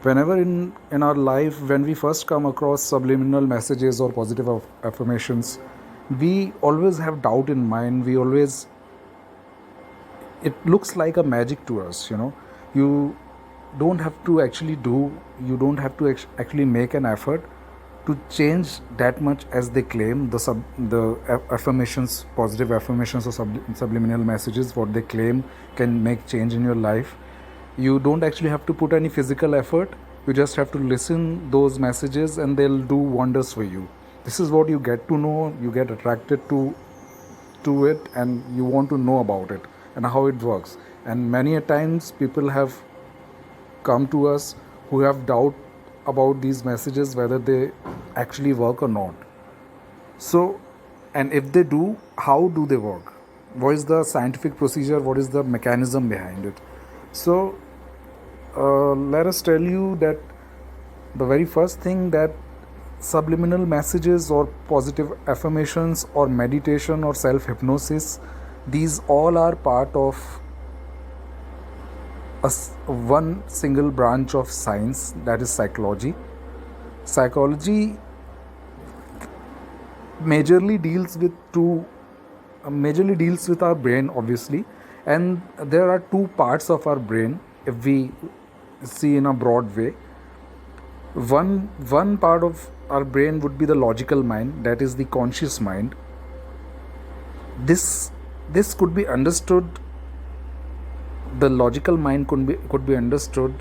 Whenever in our life, when we first come across subliminal messages or positive affirmations, we always have doubt in mind. We always, it looks like a magic to us, you don't have to actually do, you don't have to actually make an effort to change that much as they claim. The affirmations, positive affirmations or subliminal messages, what they claim can make change in your life. You don't actually have to put any physical effort. You just have to listen those messages and they'll do wonders for you. This is what you get to know. You get attracted to it and you want to know about it and how it works. And many a times people have come to us who have doubt about these messages, whether they actually work or not. So, and if they do, how do they work? What is the scientific procedure? What is the mechanism behind it? So, let us tell you that the very first thing, that subliminal messages or positive affirmations or meditation or self-hypnosis, these all are part of one single branch of science, that is psychology. Psychology majorly deals with our brain, obviously, and there are two parts of our brain if we see in a broad way. One part of our brain would be the logical mind, that is the conscious mind. This could be understood, the logical mind could be understood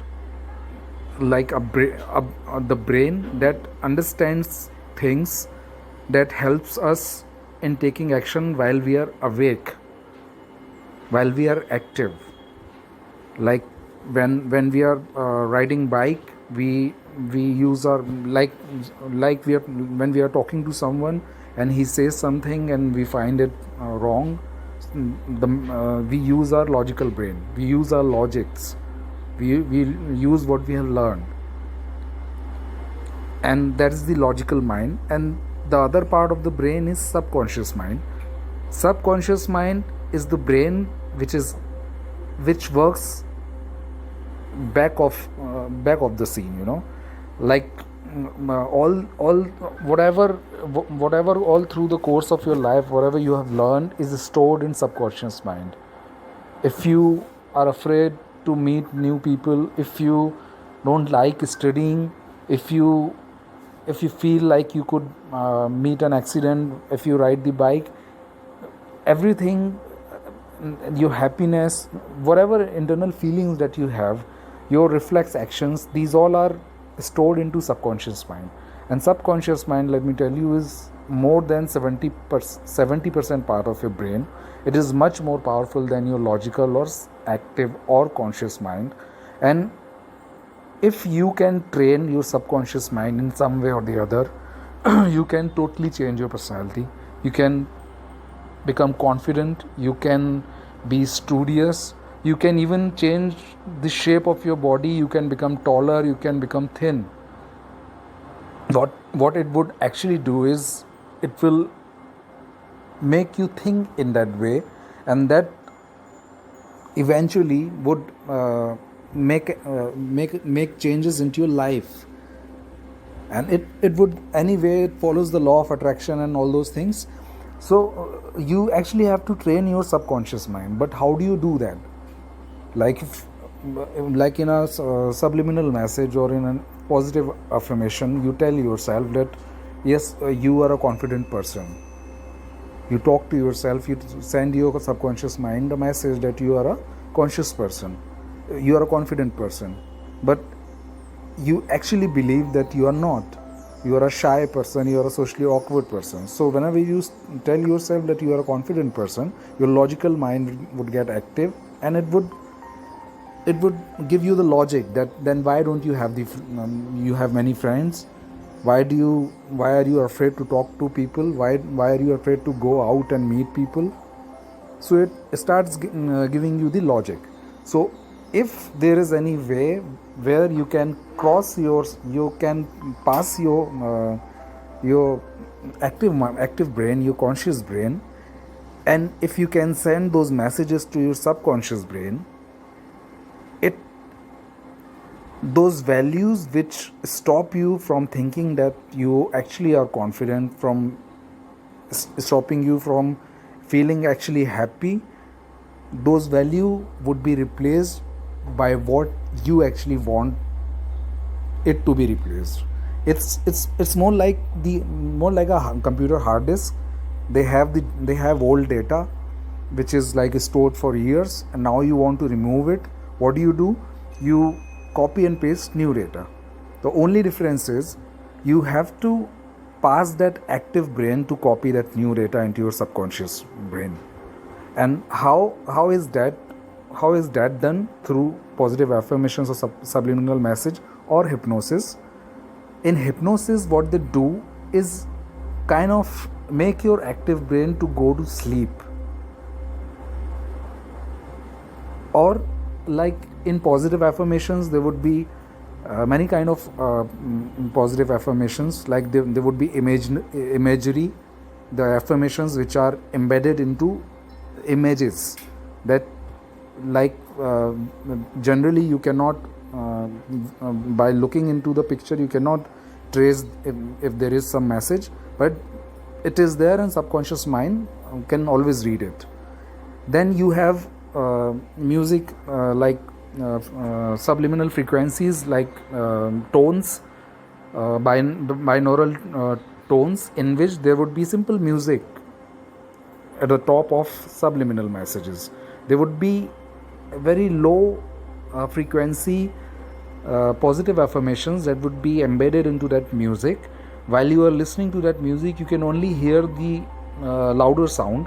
like the brain that understands things, that helps us in taking action while we are awake, while we are active. Like when we are riding bike, we use our, like we are, when we are talking to someone and he says something and we find it wrong, we use our logical brain, we use our logics, we use what we have learned, and that is the logical mind. And the other part of the brain is subconscious mind. Subconscious mind is the brain which works back of the scene, like all whatever all through the course of your life, whatever you have learned is stored in subconscious mind. If you are afraid to meet new people, if you don't like studying, if you feel like you could meet an accident if you ride the bike, everything, your happiness, whatever internal feelings that you have, your reflex actions, these all are stored into subconscious mind. And subconscious mind, let me tell you, is more than 70% part of your brain. It is much more powerful than your logical or active or conscious mind. And if you can train your subconscious mind in some way or the other, you can totally change your personality. You can become confident, you can be studious, you can even change the shape of your body, you can become taller, you can become thin. What it would actually do is, it will make you think in that way, and that eventually would make changes into your life. And it would, anyway, it follows the law of attraction and all those things. So you actually have to train your subconscious mind. But how do you do that? Like in a subliminal message or in a positive affirmation, you tell yourself that yes, you are a confident person. You talk to yourself, you send your subconscious mind a message that you are a conscious person, you are a confident person. But you actually believe that you are not. You are a shy person, you are a socially awkward person. So whenever you tell yourself that you are a confident person, your logical mind would get active, and it would give you the logic that then why don't you have you have many friends, why are you afraid to talk to people, why are you afraid to go out and meet people? So it starts giving you the logic. So if there is any way where you can pass your active brain, your conscious brain, and if you can send those messages to your subconscious brain, those values which stop you from thinking that you actually are confident, from stopping you from feeling actually happy, those value would be replaced by what you actually want it to be replaced. It's more like a computer hard disk. They have old data which is like stored for years, and now you want to remove it. What do? You copy and paste new data. The only difference is you have to pass that active brain to copy that new data into your subconscious brain. And how is that done? Through positive affirmations or subliminal message or hypnosis. In hypnosis, what they do is kind of make your active brain to go to sleep. Or like in positive affirmations, there would be many kind of positive affirmations. Like there would be imagery, the affirmations which are embedded into images that, like generally you cannot by looking into the picture you cannot trace if there is some message, but it is there, and subconscious mind can always read it. Then you have music, like subliminal frequencies, like tones, binaural tones, in which there would be simple music at the top of subliminal messages. There would be a very low frequency positive affirmations that would be embedded into that music. While you are listening to that music, you can only hear the louder sound,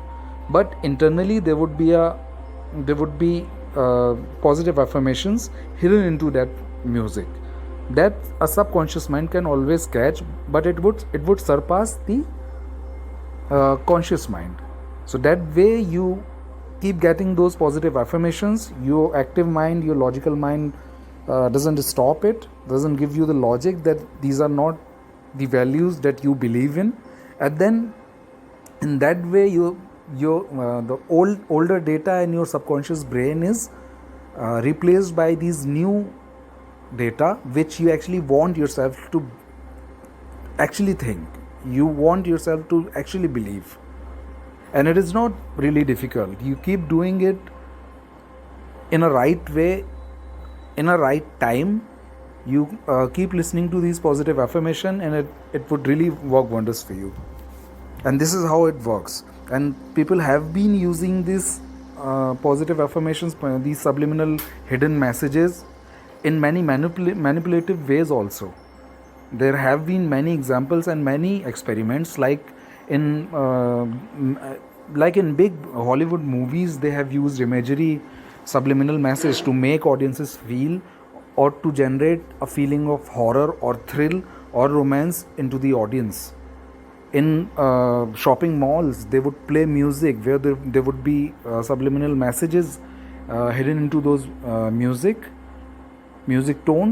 but internally there would be positive affirmations hidden into that music that a subconscious mind can always catch, but it would surpass the conscious mind. So that way you keep getting those positive affirmations. Your active mind, your logical mind doesn't stop it, doesn't give you the logic that these are not the values that you believe in. And then in that way the older data in your subconscious brain is replaced by these new data which you actually want yourself to actually think, you want yourself to actually believe. And it is not really difficult. You keep doing it in a right way, in a right time. You keep listening to these positive affirmation, and it would really work wonders for you. And this is how it works. And people have been using these positive affirmations, these subliminal hidden messages, in many manipulative ways also. There have been many examples and many experiments, like in big Hollywood movies. They have used imagery, subliminal message to make audiences feel or to generate a feeling of horror or thrill or romance into the audience. In shopping malls, they would play music where there would be subliminal messages hidden into those music tones.